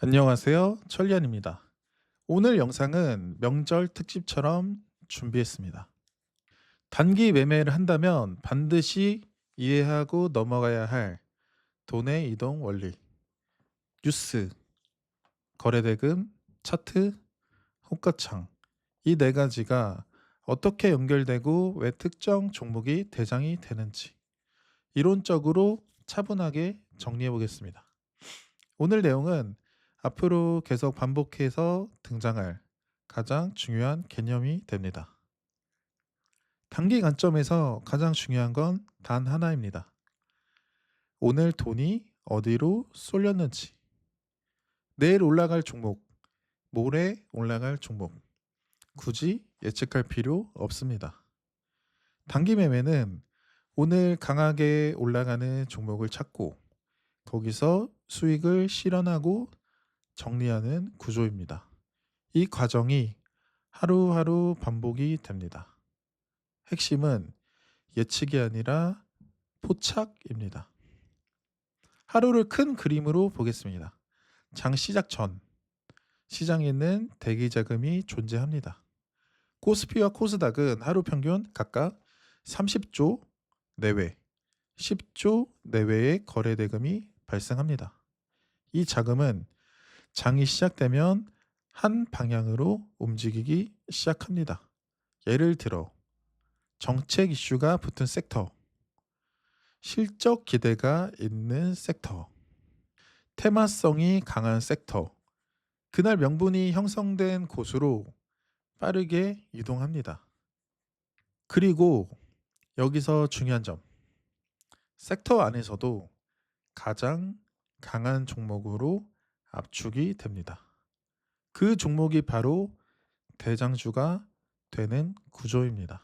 안녕하세요. 천리안입니다. 오늘 영상은 명절 특집처럼 준비했습니다. 단기 매매를 한다면 반드시 이해하고 넘어가야 할 돈의 이동 원리, 뉴스, 거래대금, 차트, 호가창 이 네 가지가 어떻게 연결되고 왜 특정 종목이 대장이 되는지 이론적으로 차분하게 정리해 보겠습니다. 오늘 내용은 앞으로 계속 반복해서 등장할 가장 중요한 개념이 됩니다. 단기 관점에서 가장 중요한 건 단 하나입니다. 오늘 돈이 어디로 쏠렸는지, 내일 올라갈 종목, 모레 올라갈 종목, 굳이 예측할 필요 없습니다. 단기 매매는 오늘 강하게 올라가는 종목을 찾고 거기서 수익을 실현하고 정리하는 구조입니다. 이 과정이 하루하루 반복이 됩니다. 핵심은 예측이 아니라 포착입니다. 하루를 큰 그림으로 보겠습니다. 장 시작 전 시장에는 대기 자금이 존재합니다. 코스피와 코스닥은 하루 평균 각각 30조 내외, 10조 내외의 거래 대금이 발생합니다. 이 자금은 장이 시작되면 한 방향으로 움직이기 시작합니다. 예를 들어 정책 이슈가 붙은 섹터, 실적 기대가 있는 섹터, 테마성이 강한 섹터, 그날 명분이 형성된 곳으로 빠르게 이동합니다. 그리고 여기서 중요한 점, 섹터 안에서도 가장 강한 종목으로 압축이 됩니다. 그 종목이 바로 대장주가 되는 구조입니다.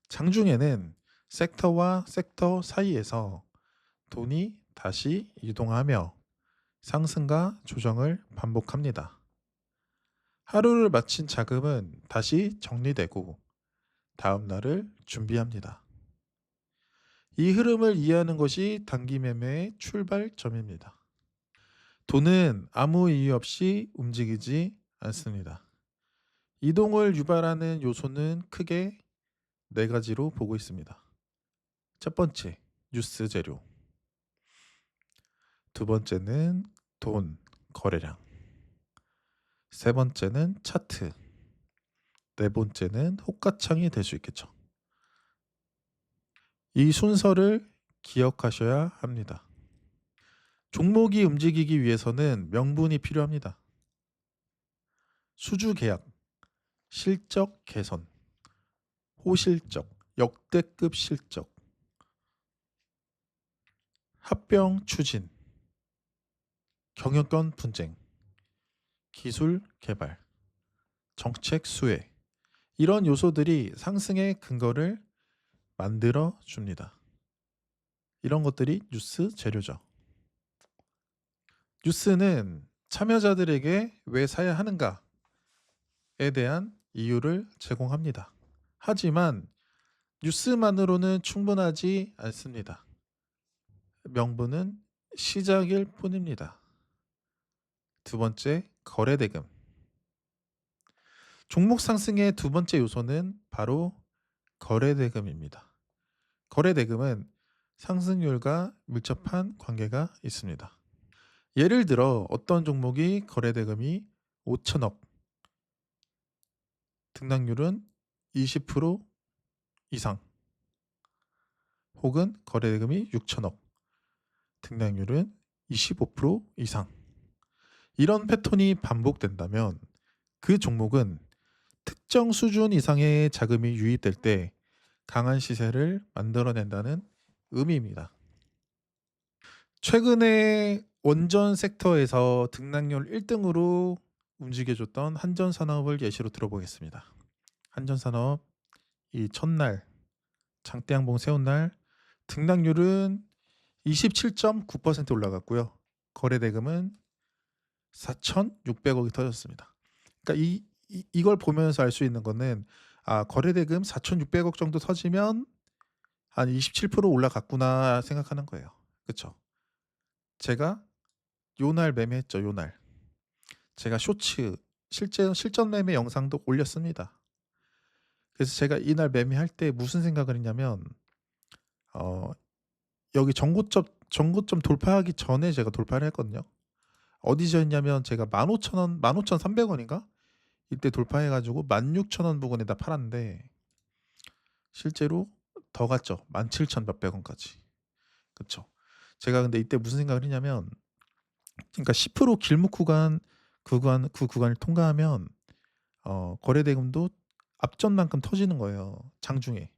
장중에는 섹터와 섹터 사이에서 돈이 다시 이동하며 상승과 조정을 반복합니다. 하루를 마친 자금은 다시 정리되고 다음 날을 준비합니다. 이 흐름을 이해하는 것이 단기 매매의 출발점입니다. 돈은 아무 이유 없이 움직이지 않습니다. 이동을 유발하는 요소는 크게 네 가지로 보고 있습니다. 첫 번째, 뉴스 재료. 두 번째는 돈, 거래량. 세 번째는 차트. 네 번째는 호가창이 될 수 있겠죠. 이 순서를 기억하셔야 합니다. 종목이 움직이기 위해서는 명분이 필요합니다. 수주 계약, 실적 개선, 호실적, 역대급 실적, 합병 추진, 경영권 분쟁, 기술 개발, 정책 수혜 이런 요소들이 상승의 근거를 만들어 줍니다. 이런 것들이 뉴스 재료죠. 뉴스는 참여자들에게 왜 사야 하는가에 대한 이유를 제공합니다. 하지만 뉴스만으로는 충분하지 않습니다. 명분은 시작일 뿐입니다. 두 번째, 거래대금. 종목 상승의 두 번째 요소는 바로 거래대금입니다. 거래대금은 상승률과 밀접한 관계가 있습니다. 예를 들어 어떤 종목이 거래대금이 5천억, 등락률은 20% 이상, 혹은 거래대금이 6천억, 등락률은 25% 이상. 이런 패턴이 반복된다면 그 종목은 특정 수준 이상의 자금이 유입될 때 강한 시세를 만들어낸다는 의미입니다. 최근에 원전 섹터에서 등락률 1등으로 움직여줬던 한전산업을 예시로 들어보겠습니다. 한전산업 이 첫날 장대양봉 세운 날 등락률은 27.9% 올라갔고요. 거래대금은 4,600억이 터졌습니다. 그러니까 이걸 보면서 알 수 있는 거는 거래대금 4,600억 정도 터지면 한 27% 올라갔구나 생각하는 거예요. 그렇죠? 제가 요 날 매매했죠. 요 날. 제가 쇼츠 실제 실전 매매 영상도 올렸습니다. 그래서 제가 이날 매매할 때 무슨 생각을 했냐면 어 여기 전고점 돌파하기 전에 제가 돌파를 했거든요. 어디서 했냐면 제가 15,000원 15,300 원인가? 이때 돌파해 가지고 16,000원 부근에다 팔았는데 실제로 더 갔죠. 17,000 몇백 원까지. 그쵸. 제가 근데 이때 무슨 생각을 했냐면 그러니까 10% 길목 그 구간을 통과하면 거래 대금도 앞전만큼 터지는 거예요, 장중에.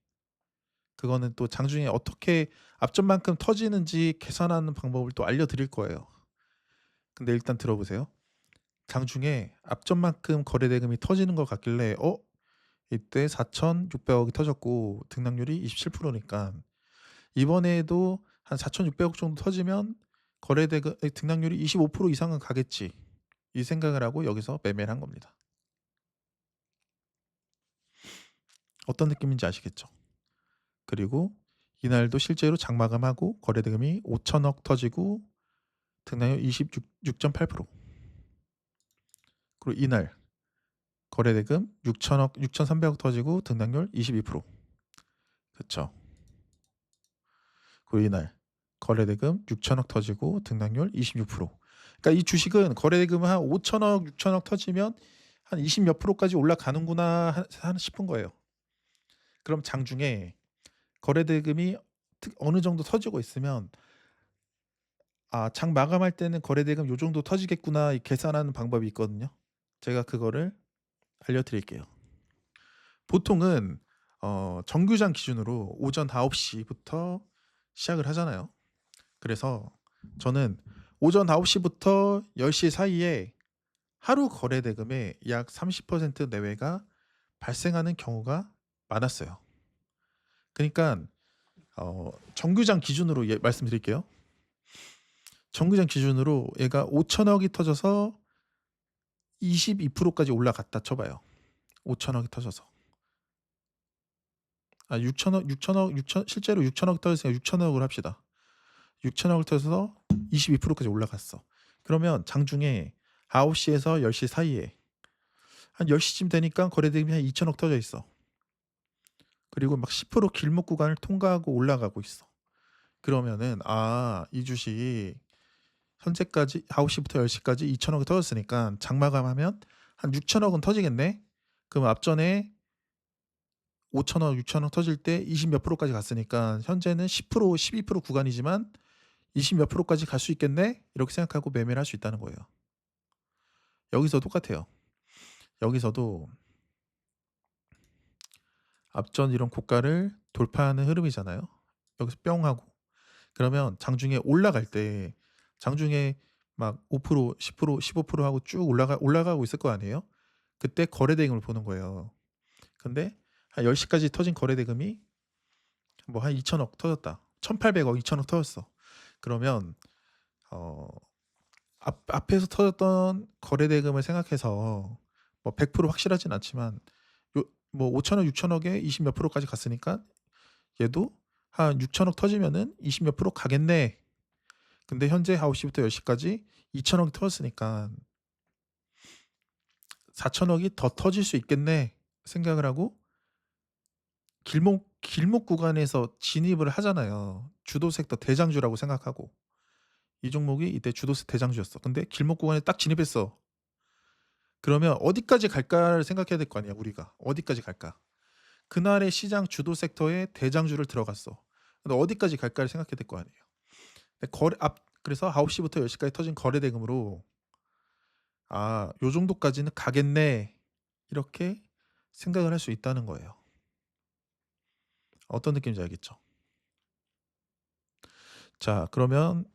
그거는 또 장중에 어떻게 앞전만큼 터지는지 계산하는 방법을 또 알려드릴 거예요. 근데 일단 들어보세요. 장중에 앞전만큼 거래 대금이 터지는 것 같길래 이때 4,600억이 터졌고 등락률이 27%니까 이번에도 한 4,600억 정도 터지면 거래 대금 등락률이 25% 이상은 가겠지. 이 생각을 하고 여기서 매매를 한 겁니다. 어떤 느낌인지 아시겠죠? 그리고 이날도 실제로 장마감하고 거래 대금이 5천억 터지고 등락률 26.8%. 그리고 이날 거래 대금 6천억 6,300억 터지고 등락률 22%. 그쵸. 그리고 이날 거래 대금 6천억 터지고 등락률 26%. 그러니까 이 주식은 거래 대금 한 5천억 6천억 터지면 한 20 몇 프로까지 올라가는구나 싶은 거예요. 그럼 장중에 거래 대금이 어느 정도 터지고 있으면 장 마감할 때는 거래 대금 요 정도 터지겠구나 계산하는 방법이 있거든요. 제가 그거를 알려드릴게요. 보통은 정규장 기준으로 오전 9시부터 시작을 하잖아요. 그래서 저는 오전 9시부터 10시 사이에 하루 거래 대금의 약 30% 내외가 발생하는 경우가 많았어요. 그러니까 정규장 기준으로 말씀드릴게요. 정규장 기준으로 얘가 5천억이 터져서 22%까지 올라갔다 쳐봐요. 5천억이 터져서. 6천억 실제로 6천억 터졌으니까 6천억을 합시다. 6천억을 터져서 22%까지 올라갔어. 그러면 장중에 9시에서 10시 사이에 한 10시쯤 되니까 거래대금이 한 2천억 터져 있어. 그리고 막 10% 길목 구간을 통과하고 올라가고 있어. 그러면은 이 주식 현재까지 9시부터 10시까지 2천억이 터졌으니까 장마감하면 한 6천억은 터지겠네. 그럼 앞전에 5천억, 6천억 터질 때 20 몇 프로까지 갔으니까 현재는 10%, 12% 구간이지만 20 몇 프로까지 갈 수 있겠네? 이렇게 생각하고 매매를 할 수 있다는 거예요. 여기서 똑같아요. 여기서도 앞전 이런 고가를 돌파하는 흐름이잖아요. 여기서 뿅 하고. 그러면 장중에 올라갈 때 장중에 막 5%, 10%, 15% 하고 쭉 올라가고 있을 거 아니에요? 그때 거래 대금을 보는 거예요. 근데 한 10시까지 터진 거래 대금이 뭐 한 2천억 터졌다. 1,800억, 2천억 터졌어. 그러면 앞에서 터졌던 거래 대금을 생각해서 뭐 100% 확실하진 않지만 뭐 5천억, 6천억에 20 몇 프로까지 갔으니까 얘도 한 6천억 터지면은 20 몇 프로 가겠네. 근데 현재 9시부터 10시까지 2천억이 터졌으니까 4천억이 더 터질 수 있겠네 생각을 하고 길목 구간에서 진입을 하잖아요. 주도 섹터 대장주라고 생각하고 이 종목이 이때 주도세 대장주였어. 근데 길목 구간에 딱 진입했어. 그러면 어디까지 갈까를 생각해야 될 거 아니야, 우리가. 어디까지 갈까? 그날의 시장 주도 섹터에 대장주를 들어갔어. 근데 어디까지 갈까를 생각해야 될 거 아니에요. 그래서 9시부터 10시까지 터진 거래 대금으로 요 정도까지는 가겠네. 이렇게 생각을 할 수 있다는 거예요. 어떤 느낌인지 알겠죠? 자, 그러면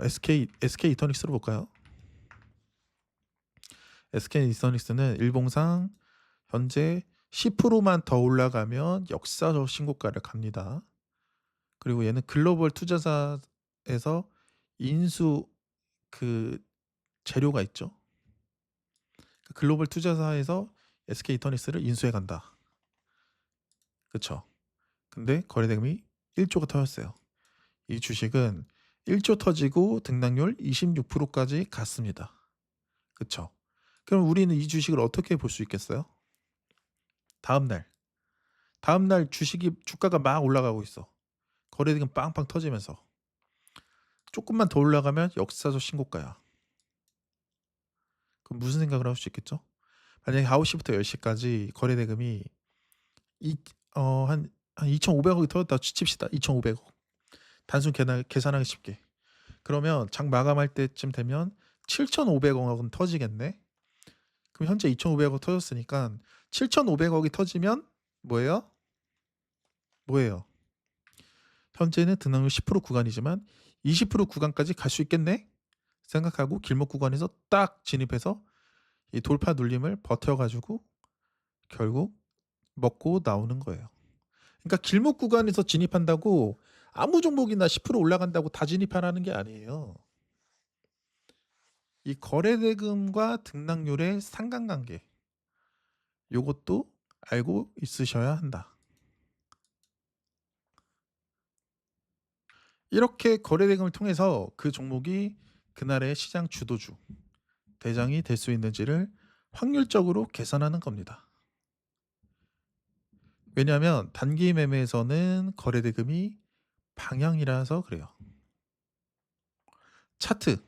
SK 이터닉스로 볼까요? SK 이터닉스는 일봉상 현재 10%만 더 올라가면 역사적 신고가를 갑니다. 그리고 얘는 글로벌 투자사에서 인수 그 재료가 있죠. 글로벌 투자사에서 SK 이터닉스를 인수해 간다. 그쵸? 근데 거래대금이 1조가 터졌어요. 이 주식은 1조 터지고 등락률 26%까지 갔습니다. 그쵸? 그럼 우리는 이 주식을 어떻게 볼 수 있겠어요? 다음 날. 다음 날 주식이 주가가 막 올라가고 있어. 거래대금 빵빵 터지면서. 쪼끔만 더 올라가면 역사적 신고가야. 그럼 무슨 생각을 할 수 있겠죠? 만약에 9 시부터 10 시까지 거래대금이 이 한 2,500 억이 터졌다 칩시다. 2,500 억. 단순 계산하기 쉽게. 그러면 장 마감할 때쯤 되면 7,500 억은 터지겠네. 그럼 현재 2,500 억 터졌으니까 7,500 억이 터지면 뭐예요? 뭐예요? 현재는 등락률 10% 구간이지만 20% 구간까지 갈 수 있겠네 생각하고 길목 구간에서 딱 진입해서 이 돌파 눌림을 버텨 가지고 결국 먹고 나오는 거예요. 그러니까 길목 구간에서 진입한다고 아무 종목이나 10% 올라간다고 다 진입하라는 게 아니에요. 이 거래대금과 등락률의 상관관계 요것도 알고 있으셔야 한다. 이렇게 거래대금을 통해서 그 종목이 그날의 시장 주도주, 대장이 될 수 있는지를 확률적으로 계산하는 겁니다. 왜냐하면 단기 매매에서는 거래대금이 방향이라서 그래요. 차트.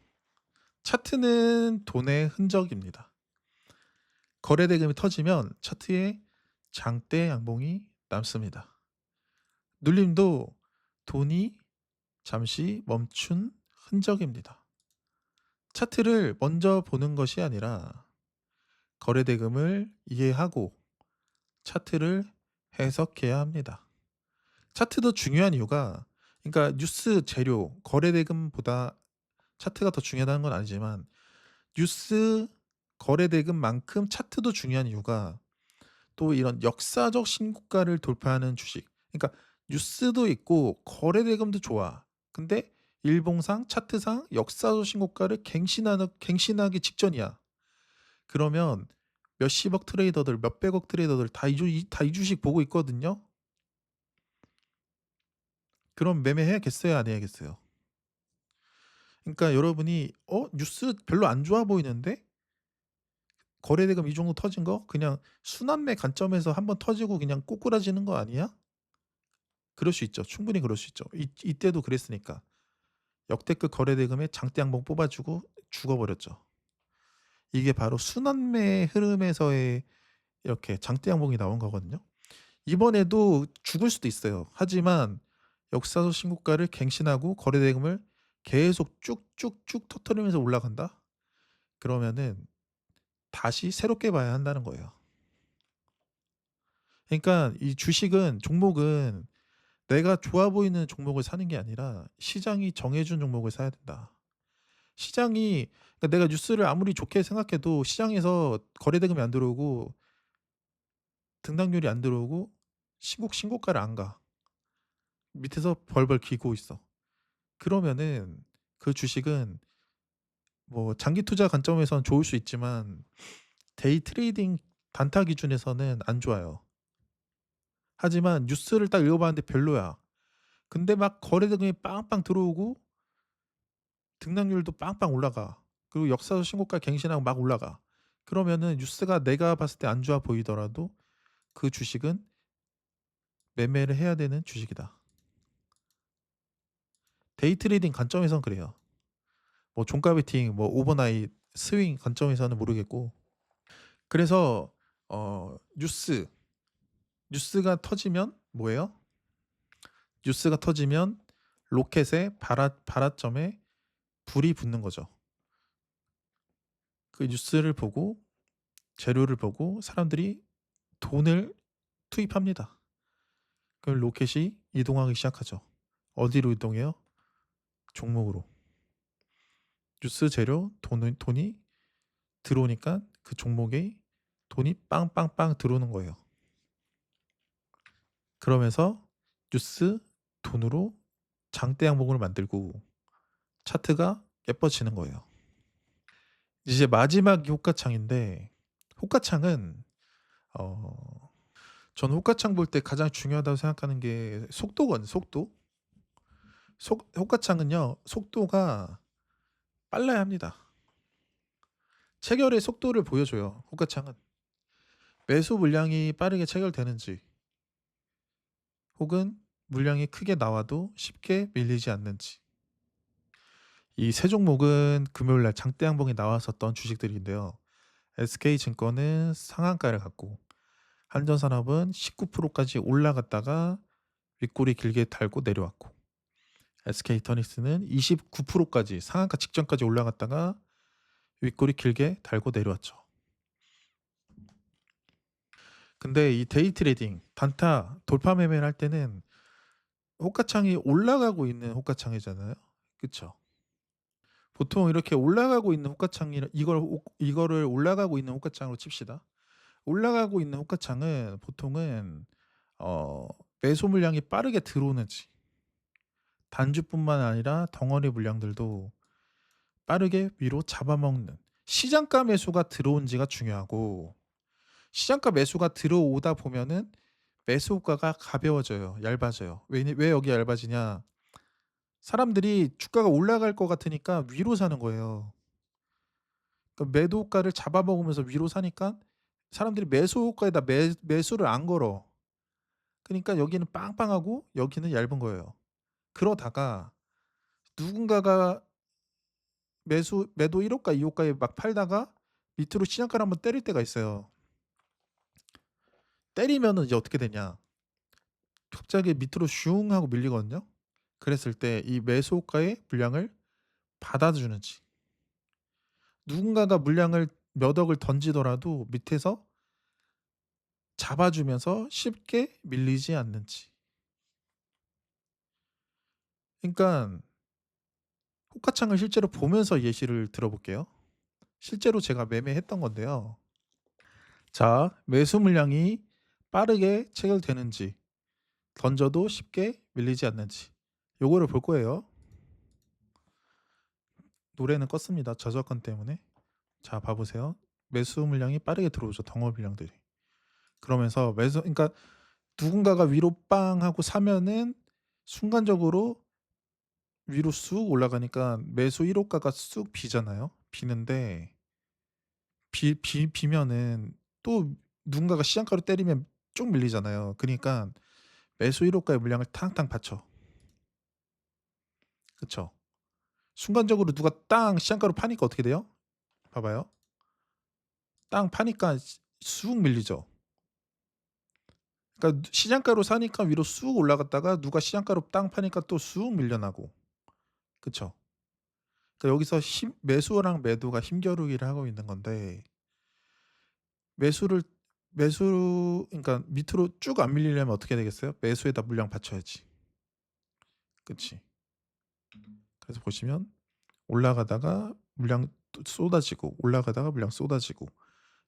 차트는 돈의 흔적입니다. 거래대금이 터지면 차트에 장대 양봉이 남습니다. 눌림도 돈이 잠시 멈춘 흔적입니다. 차트를 먼저 보는 것이 아니라 거래대금을 이해하고 차트를 해석해야 합니다. 차트도 중요한 이유가 그러니까 뉴스 재료, 거래대금보다 차트가 더 중요하다는 건 아니지만 뉴스 거래대금만큼 차트도 중요한 이유가 또 이런 역사적 신고가를 돌파하는 주식. 그러니까 뉴스도 있고 거래대금도 좋아. 근데 일봉상 차트상 역사적 신고가를 갱신하기 직전이야. 그러면 몇십억 트레이더들, 몇백억 트레이더들 다 이 주식 보고 있거든요. 그럼 매매해야겠어요, 안 해야겠어요? 그러니까 여러분이 뉴스 별로 안 좋아 보이는데 거래대금 이 정도 터진 거 그냥 순환매 관점에서 한번 터지고 그냥 꼬꾸라지는 거 아니야? 그럴 수 있죠. 충분히 그럴 수 있죠. 이때도 그랬으니까. 역대급 거래대금에 장대 양봉 뽑아 주고 죽어 버렸죠. 이게 바로 순환매 흐름에서의 이렇게 장대 양봉이 나온 거거든요. 이번에도 죽을 수도 있어요. 하지만 역사적 신고가를 갱신하고 거래대금을 계속 쭉쭉쭉 터뜨리면서 올라간다? 그러면은 다시 새롭게 봐야 한다는 거예요. 그러니까 이 주식은 종목은 내가 좋아 보이는 종목을 사는 게 아니라 시장이 정해 준 종목을 사야 된다. 시장이 그러니까 내가 뉴스를 아무리 좋게 생각해도 시장에서 거래대금이 안 들어오고 등락률이 안 들어오고 신고가를 안 가. 밑에서 벌벌 기고 있어. 그러면은 그 주식은 뭐 장기 투자 관점에서는 좋을 수 있지만 데이 트레이딩 단타 기준에서는 안 좋아요. 하지만 뉴스를 딱 읽어봤는데 별로야. 근데 막 거래대금이 빵빵 들어오고 등락률도 빵빵 올라가. 그리고 역사적 신고가 갱신하고 막 올라가. 그러면은 뉴스가 내가 봤을 때 안 좋아 보이더라도 그 주식은 매매를 해야 되는 주식이다. 데이 트레이딩 관점에선 그래요. 뭐 종가 베팅, 뭐 오버나잇, 스윙 관점에서는 모르겠고. 그래서 뉴스가 터지면 뭐예요? 뉴스가 터지면 로켓의 발화점에 불이 붙는 거죠. 그 뉴스를 보고 재료를 보고 사람들이 돈을 투입합니다. 그럼 로켓이 이동하기 시작하죠. 어디로 이동해요? 종목으로. 뉴스 재료 돈이 들어오니까 그 종목에 돈이 빵빵빵 들어오는 거예요. 그러면서 뉴스 돈으로 장대 양봉을 만들고 차트가 예뻐지는 거예요. 이제 마지막 호가창인데 호가창은 저는 호가창 볼 때 가장 중요하다고 생각하는 게 속도거든요. 속도. 호가창은요 속도가 빨라야 합니다. 체결의 속도를 보여줘요. 호가창은 매수 물량이 빠르게 체결되는지, 혹은 물량이 크게 나와도 쉽게 밀리지 않는지. 이 세 종목은 금요일 날 장대 양봉이 나왔었던 주식들인데요. SK증권은 상한가를 갖고, 한전산업은 19%까지 올라갔다가 윗꼬리 길게 달고 내려왔고, SK이터닉스는 29%까지 상한가 직전까지 올라갔다가 윗꼬리 길게 달고 내려왔죠. 근데 이 데이 트레이딩, 단타, 돌파 매매를 할 때는 호가창이 올라가고 있는 호가창이잖아요. 그쵸? 보통 이렇게 올라가고 있는 호가창이 이거를 올라가고 있는 호가창으로 칩시다. 올라가고 있는 호가창은 보통은 어 매수 물량이 빠르게 들어오는지, 단주뿐만 아니라 덩어리 물량들도 빠르게 위로 잡아먹는 시장가 매수가 들어온지가 중요하고, 시장가 매수가 들어오다 보면은 매수 효과가 가벼워져요. 얇아져요. 왜 여기 얇아지냐? 사람들이 주가가 올라갈 것 같으니까 위로 사는 거예요. 그러니까 매도 효과를 잡아먹으면서 위로 사니까 사람들이 매수 효과에다 매수를 안 걸어. 그러니까 여기는 빵빵하고 여기는 얇은 거예요. 그러다가 누군가가 매도 1호가 2호가에 막 팔다가 밑으로 시장가를 한번 때릴 때가 있어요. 때리면은 이제 어떻게 되냐? 갑자기 밑으로 슝 하고 밀리거든요. 그랬을 때 이 매수 호가의 물량을 받아주는지, 누군가가 물량을 몇 억을 던지더라도 밑에서 잡아주면서 쉽게 밀리지 않는지. 그러니까 호가창을 실제로 보면서 예시를 들어볼게요. 실제로 제가 매매했던 건데요. 자, 매수 물량이 빠르게 체결되는지, 던져도 쉽게 밀리지 않는지, 요거를 볼 거예요. 노래는 껐습니다. 저작권 때문에. 자, 봐보세요. 매수 물량이 빠르게 들어오죠. 덩어리 물량들이. 그러면서 그러니까 누군가가 위로 빵 하고 사면은 순간적으로 위로 쑥 올라가니까 매수 1호가가 쑥 비잖아요. 비는데 비면은 또 누군가가 시장가로 때리면 쭉 밀리잖아요. 그러니까 매수 1호가의 물량을 탕탕 받쳐. 그쵸? 순간적으로 누가 땅 시장가로 파니까 어떻게 돼요? 봐봐요. 땅 파니까 쑥 밀리죠. 그러니까 시장가로 사니까 위로 쑥 올라갔다가 누가 시장가로 땅 파니까 또 쑥 밀려나고. 그쵸? 그러니까 여기서 매수랑 매도가 힘겨루기를 하고 있는 건데, 매수를 그러니까 밑으로 쭉 안 밀리려면 어떻게 되겠어요? 매수에다 물량 받쳐야지. 그치? 그래서 보시면 올라가다가 물량 또 쏟아지고, 올라가다가 물량 쏟아지고,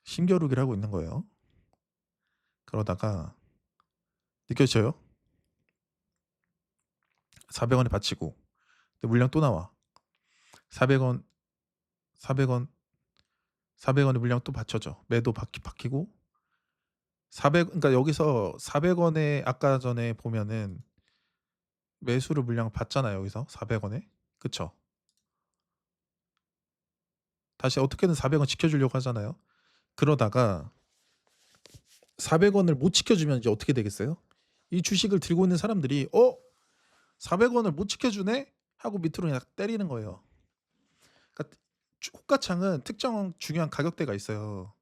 힘겨루기를 하고 있는 거예요. 그러다가 느껴져요? 400원에 받치고, 근데 물량 또 나와. 400원, 400원, 400원에 물량 또 받쳐져. 매도 바뀌고 그러니까 여기서 400원에 아까 전에 보면은 매수를 물량 받잖아요. 여기서 400원에. 그쵸? 다시 어떻게든 400원 지켜주려고 하잖아요. 그러다가 400원을 못 지켜주면 이제 어떻게 되겠어요? 이 주식을 들고 있는 사람들이 400원을 못 지켜주네? 하고 밑으로 그냥 때리는 거예요. 그러니까 호가창은 특정 중요한 가격대가 있어요.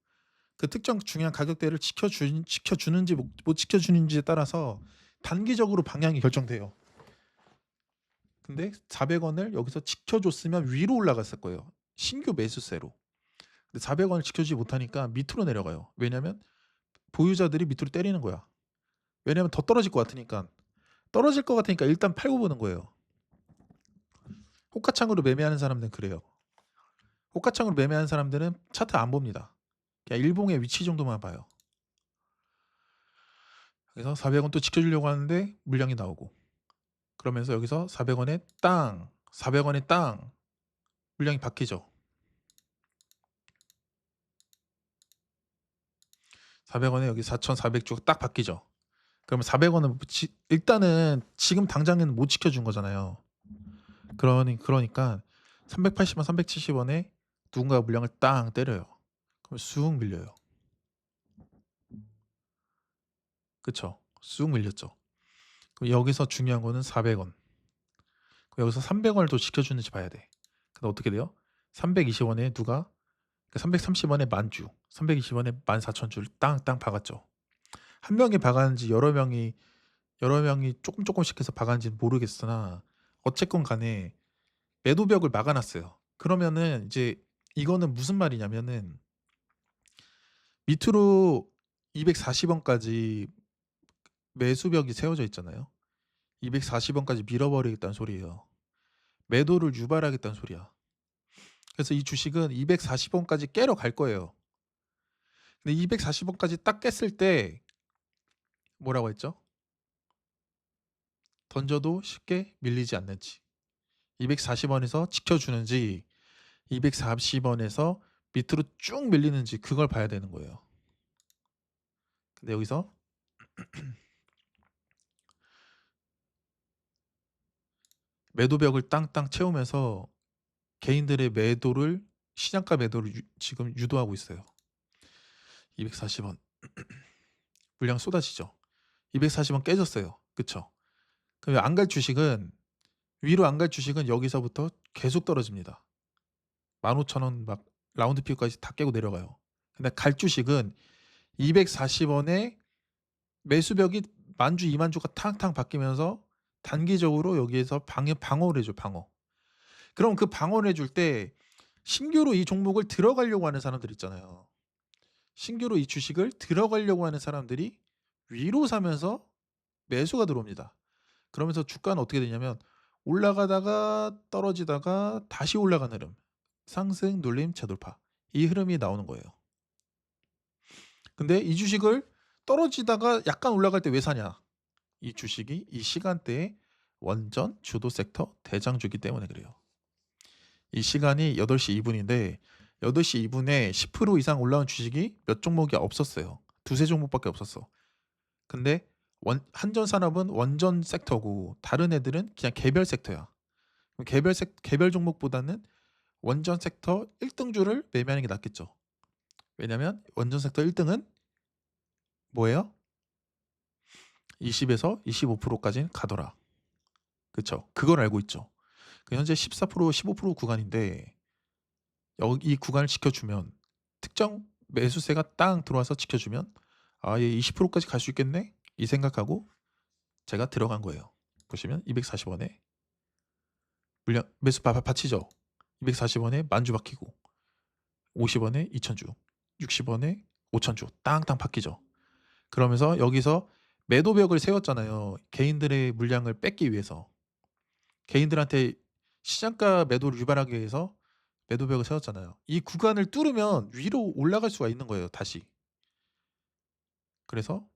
그 특정 중요한 가격대를 지켜주는지 못 지켜주는지에 따라서 단기적으로 방향이 결정돼요. 근데 400원을 여기서 지켜줬으면 위로 올라갔을 거예요. 신규 매수세로. 근데 400원을 지켜주지 못하니까 밑으로 내려가요. 왜냐면 보유자들이 밑으로 때리는 거야. 왜냐면 더 떨어질 것 같으니까. 떨어질 것 같으니까 일단 팔고 보는 거예요. 호가창으로 매매하는 사람들은 그래요. 호가창으로 매매하는 사람들은 차트 안 봅니다. 그냥 일봉의 위치 정도만 봐요. 그래서 400원 또 지켜주려고 하는데 물량이 나오고, 그러면서 여기서 400원에 땅, 400원에 땅, 물량이 바뀌죠. 400원에 여기 4,400주가 딱 바뀌죠. 그러면 400원은 일단은 지금 당장에는 못 지켜준 거잖아요. 그러니까 380원, 370원에 누군가가 물량을 땅 때려요. 그럼 쑥 밀려요. 그쵸? 쑥 밀렸죠. 그럼 여기서 중요한 거는 400원. 여기서 300원을 또 지켜주는지 봐야 돼. 근데 어떻게 돼요? 320원에 누가 330원에 만주, 320원에 14,000주를 땅땅 박았죠. 한 명이 박았는지 여러 명이 조금씩 해서 박았는지는 모르겠으나 어쨌건 간에 매도벽을 막아놨어요. 그러면은 이제 이거는 무슨 말이냐면은 밑으로 240원까지 매수벽이 세워져 있잖아요. 240원까지 밀어버리겠다는 소리예요. 매도를 유발하겠다는 소리야. 그래서 이 주식은 240원까지 깨러 갈 거예요. 근데 240원까지 딱 깼을 때 뭐라고 했죠? 던져도 쉽게 밀리지 않는지, 240원에서 지켜주는지, 240원에서 밑으로 쭉 밀리는지 그걸 봐야 되는 거예요. 근데 여기서 매도벽을 땅땅 채우면서 개인들의 매도를, 시장가 매도를 지금 유도하고 있어요. 240원 물량 쏟아지죠. 240원 깨졌어요. 그쵸? 그럼 안 갈 주식은, 위로 안 갈 주식은 여기서부터 계속 떨어집니다. 15,000원 막 라운드 피우까지 다 깨고 내려가요. 근데 갈 주식은 240원에 매수벽이 만주 2만주가 탕탕 바뀌면서 단기적으로 여기에서 방어를 해줘. 방어. 그럼 그 방어를 해줄 때 신규로 이 종목을 들어가려고 하는 사람들 있잖아요. 신규로 이 주식을 들어가려고 하는 사람들이 위로 사면서 매수가 들어옵니다. 그러면서 주가는 어떻게 되냐면 올라가다가 떨어지다가 다시 올라가는 흐름, 상승, 눌림, 재돌파, 이 흐름이 나오는 거예요. 근데 이 주식을 떨어지다가 약간 올라갈 때 왜 사냐? 이 주식이 이 시간대에 원전 주도 섹터 대장주기 때문에 그래요. 이 시간이 8시 2분인데 8시 2분에 10% 이상 올라온 주식이 몇 종목이 없었어요. 두세 종목밖에 없었어. 근데 한전산업은 원전 섹터고 다른 애들은 그냥 개별 섹터야. 개별 종목보다는 원전 섹터 1등주를 매매하는 게 낫겠죠. 왜냐면 원전 섹터 1등은 뭐예요? 20에서 25%까지는 가더라. 그쵸? 그걸 알고 있죠. 현재 14%, 15% 구간인데 이 구간을 지켜주면, 특정 매수세가 땅 들어와서 지켜주면 얘 20%까지 갈 수 있겠네? 이 생각하고 제가 들어간 거예요. 보시면 240원에 물량 매수 받치죠. 240원에 만주 박히고 50원에 2천주, 60원에 5천주 땅땅 박히죠. 그러면서 여기서 매도벽을 세웠잖아요. 개인들의 물량을 뺏기 위해서. 개인들한테 시장가 매도를 유발하기 위해서 매도벽을 세웠잖아요. 이 구간을 뚫으면 위로 올라갈 수가 있는 거예요. 다시. 그래서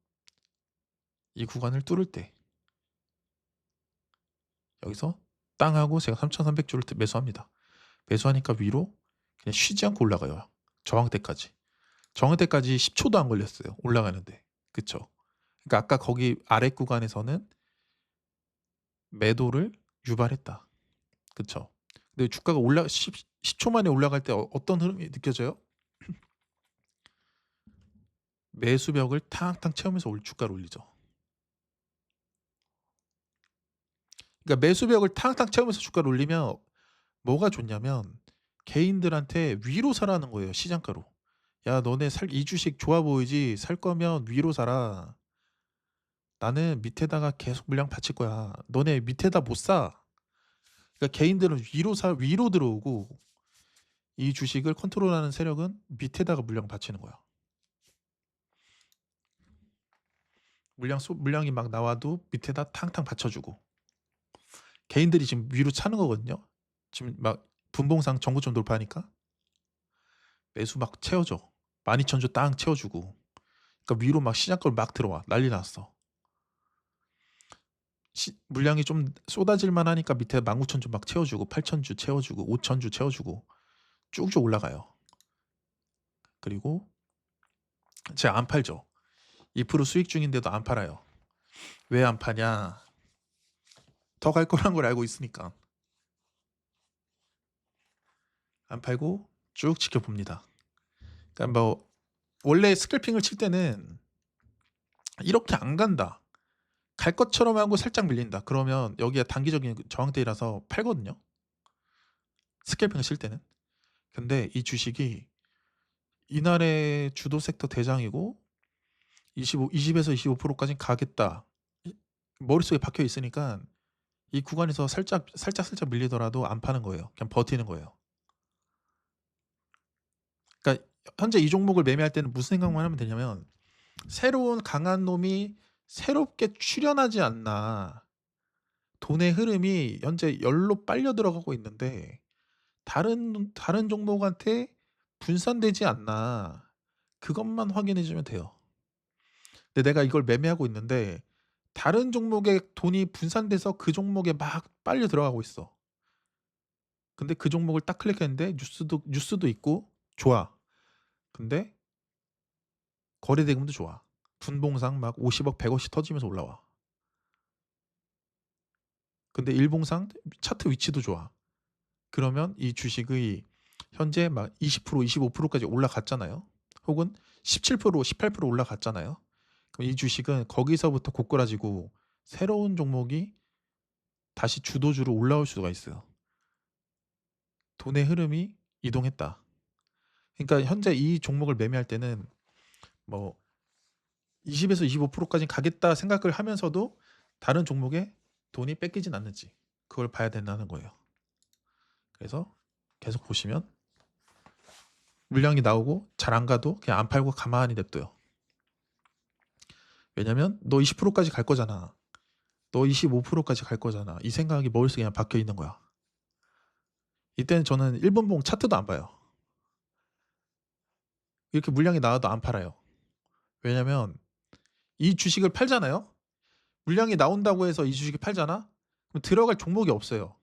이 구간을 뚫을 때 여기서 땅하고 제가 3,300주를 매수합니다. 매수하니까 위로 그냥 쉬지 않고 올라가요. 저항대까지. 저항대까지 10초도 안 걸렸어요. 올라가는데. 그쵸? 그러니까 아까 거기 아래 구간에서는 매도를 유발했다. 그쵸? 근데 주가가 10초 만에 올라갈 때 어떤 흐름이 느껴져요? 매수벽을 탕탕 채우면서 주가를 올리죠. 그러니까 매수벽을 탕탕 채우면서 주가를 올리면 뭐가 좋냐면 개인들한테 위로 사라는 거예요. 시장가로. 야, 너네 이 주식 좋아 보이지? 살 거면 위로 사라. 나는 밑에다가 계속 물량 받칠 거야. 너네 밑에다 못 사. 그러니까 개인들은 위로 들어오고 이 주식을 컨트롤하는 세력은 밑에다가 물량 받치는 거야. 물량이 막 나와도 밑에다 탕탕 받쳐주고. 개인들이 지금 위로 차는 거거든요. 지금 막 분봉상 정고점 돌파하니까 매수 막 채워줘. 12,000주 땅 채워주고. 그러니까 위로 막 시장가로 막 들어와. 난리 났어. 물량이 좀 쏟아질만 하니까 밑에 19,000주 막 채워주고 8,000주 채워주고 5,000주 채워주고 쭉쭉 올라가요. 그리고 제가 안 팔죠. 2% 수익 중인데도 안 팔아요. 왜 안 파냐? 더 갈 거란 걸 알고 있으니까. 안 팔고 쭉 지켜봅니다. 그러니까 뭐 원래 스캘핑을 칠 때는 이렇게 안 간다. 갈 것처럼 하고 살짝 밀린다. 그러면 여기가 단기적인 저항대라서 팔거든요. 스캘핑을 칠 때는. 근데 이 주식이 이날의 주도 섹터 대장이고 20에서 25%까지 가겠다. 머릿속에 박혀 있으니까 이 구간에서 살짝 밀리더라도 안 파는 거예요. 그냥 버티는 거예요. 그러니까 현재 이 종목을 매매할 때는 무슨 생각만 하면 되냐면 새로운 강한 놈이 새롭게 출현하지 않나. 돈의 흐름이 현재 열로 빨려 들어가고 있는데 다른 종목한테 분산되지 않나. 그것만 확인해 주면 돼요. 근데 내가 이걸 매매하고 있는데 다른 종목에 돈이 분산돼서 그 종목에 막 빨려 들어가고 있어. 근데 그 종목을 딱 클릭했는데 뉴스도 있고 좋아. 근데 거래 대금도 좋아. 분봉상 막 50억, 100억씩 터지면서 올라와. 근데 일봉상 차트 위치도 좋아. 그러면 이 주식의 현재 막 20%, 25%까지 올라갔잖아요. 혹은 17%, 18% 올라갔잖아요. 그럼 이 주식은 거기서부터 고꾸라지고 새로운 종목이 다시 주도주로 올라올 수가 있어요. 돈의 흐름이 이동했다. 그러니까 현재 이 종목을 매매할 때는 뭐 20에서 25%까지 가겠다 생각을 하면서도 다른 종목에 돈이 뺏기진 않는지 그걸 봐야 된다는 거예요. 그래서 계속 보시면 물량이 나오고 잘 안 가도 그냥 안 팔고 가만히 냅둬요. 왜냐면 너 20%까지 갈 거잖아. 너 25%까지 갈 거잖아. 이 생각이 머릿속에 그냥 박혀 있는 거야. 이때는 저는 1분봉 차트도 안 봐요. 이렇게 물량이 나와도 안 팔아요. 왜냐면 이 주식을 팔잖아요. 물량이 나온다고 해서 이 주식이 팔잖아. 그럼 들어갈 종목이 없어요.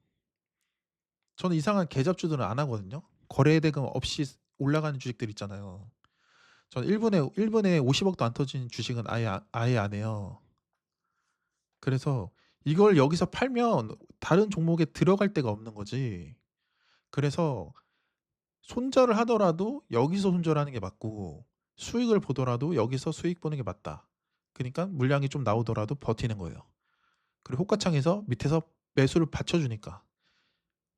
저는 이상한 개잡주들은 안 하거든요. 거래대금 없이 올라가는 주식들 있잖아요. 저는 1분에 50억도 안 터진 주식은 아예 안 해요. 그래서 이걸 여기서 팔면 다른 종목에 들어갈 데가 없는 거지. 그래서 손절을 하더라도 여기서 손절하는 게 맞고 수익을 보더라도 여기서 수익 보는 게 맞다. 그러니까 물량이 좀 나오더라도 버티는 거예요. 그리고 호가창에서 밑에서 매수를 받쳐주니까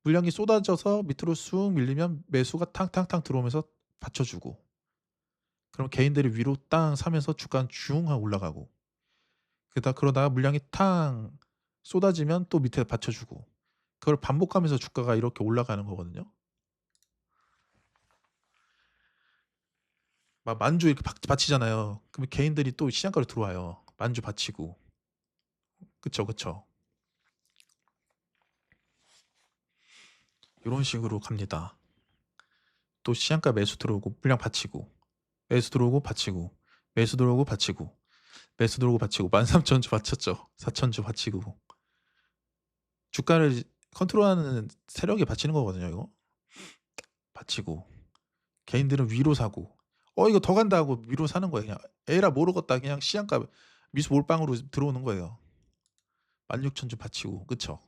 물량이 쏟아져서 밑으로 쑥 밀리면 매수가 탕탕탕 들어오면서 받쳐주고 그럼 개인들이 위로 땅 사면서 주가는 쭉 하고 올라가고 그러다가 물량이 탕 쏟아지면 또 밑에 받쳐주고 그걸 반복하면서 주가가 이렇게 올라가는 거거든요. 막 만주 이렇게 받치잖아요. 그러면 개인들이 또 시장가로 들어와요. 만주 받치고. 그쵸, 그쵸. 이런 식으로 갑니다. 또 시장가 매수 들어오고 물량 받치고 매수 들어오고 받치고 매수 들어오고 받치고 매수 들어오고 받치고 13,000주 받쳤죠. 4,000주 받치고 주가를 컨트롤하는 세력이 받치는 거거든요. 이거 받치고 개인들은 위로 사고 이거 더 간다 하고 위로 사는 거예요. 그냥 에라 모르겠다 그냥 시장가 미수 몰빵으로 들어오는 거예요. 16,000주 받치고 그쵸.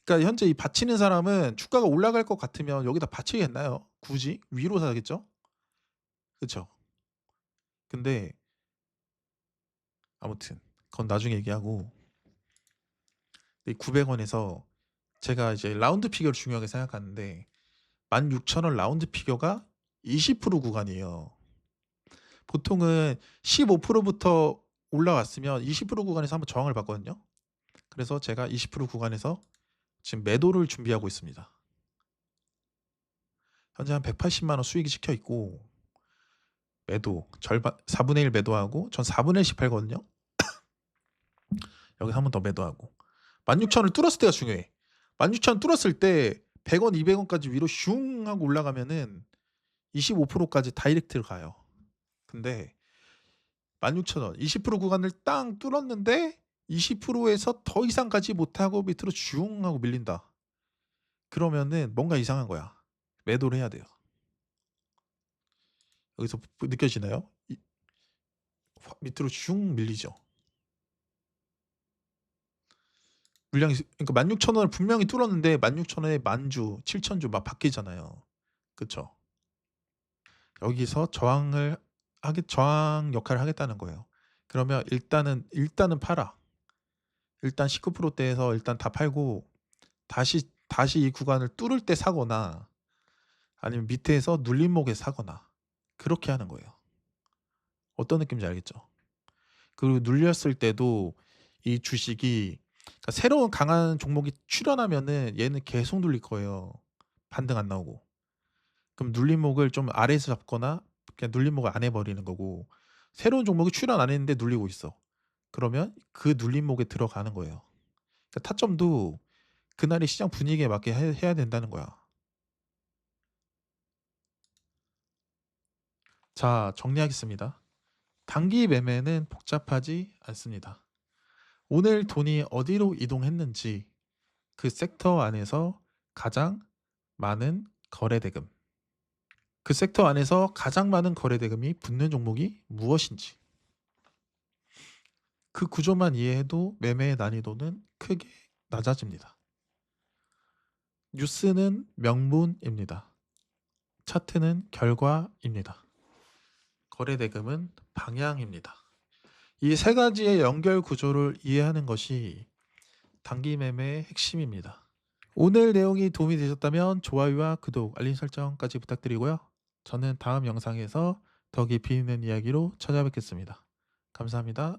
그러니까 현재 이 받치는 사람은 주가가 올라갈 것 같으면 여기다 받치겠나요? 굳이 위로 사겠죠? 그쵸. 근데 아무튼 그건 나중에 얘기하고 900원에서 제가 이제 라운드 피겨를 중요하게 생각하는데 16,000원 라운드 피겨가 20% 구간이에요. 보통은 15%부터 올라왔으면 20% 구간에서 한번 저항을 받거든요. 그래서 제가 20% 구간에서 지금 매도를 준비하고 있습니다. 현재 한 180만 원 수익이 찍혀 있고 매도 절반 4분의 1 매도하고 전 4분의 1씩 팔거든요. 여기서 한 번 더 매도하고 16,000원을 뚫었을 때가 중요해. 16,000원 뚫었을 때 100원, 200원까지 위로 슝 하고 올라가면은 25%까지 다이렉트로 가요. 근데 16,000원 20% 구간을 땅 뚫었는데 20%에서 더 이상 가지 못하고 밑으로 슝 하고 밀린다. 그러면은 뭔가 이상한 거야. 매도를 해야 돼요. 여기서 느껴지나요? 밑으로 슝 밀리죠. 물량이 그러니까 16,000원을 분명히 뚫었는데 16,000원에 만주, 7,000주 막 바뀌잖아요. 그쵸. 여기서 저항 역할을 하겠다는 거예요. 그러면 일단은 팔아. 일단 19%대에서 일단 다 팔고 다시 이 구간을 뚫을 때 사거나 아니면 밑에서 눌림목에 사거나 그렇게 하는 거예요. 어떤 느낌인지 알겠죠? 그리고 눌렸을 때도 이 주식이 그러니까 새로운 강한 종목이 출현하면은 얘는 계속 눌릴 거예요. 반등 안 나오고. 그럼 눌림목을 좀 아래에서 잡거나 그냥 눌림목을 안 해버리는 거고, 새로운 종목이 출현 안 했는데 눌리고 있어. 그러면 그 눌림목에 들어가는 거예요. 그러니까 타점도 그날의 시장 분위기에 맞게 해야 된다는 거야. 자, 정리하겠습니다. 단기 매매는 복잡하지 않습니다. 오늘 돈이 어디로 이동했는지, 그 섹터 안에서 가장 많은 거래대금, 그 섹터 안에서 가장 많은 거래대금이 붙는 종목이 무엇인지, 그 구조만 이해해도 매매의 난이도는 크게 낮아집니다. 뉴스는 명분입니다. 차트는 결과입니다. 거래대금은 방향입니다. 이 세 가지의 연결 구조를 이해하는 것이 단기 매매의 핵심입니다. 오늘 내용이 도움이 되셨다면 좋아요와 구독, 알림 설정까지 부탁드리고요. 저는 다음 영상에서 더 깊이 있는 이야기로 찾아뵙겠습니다. 감사합니다.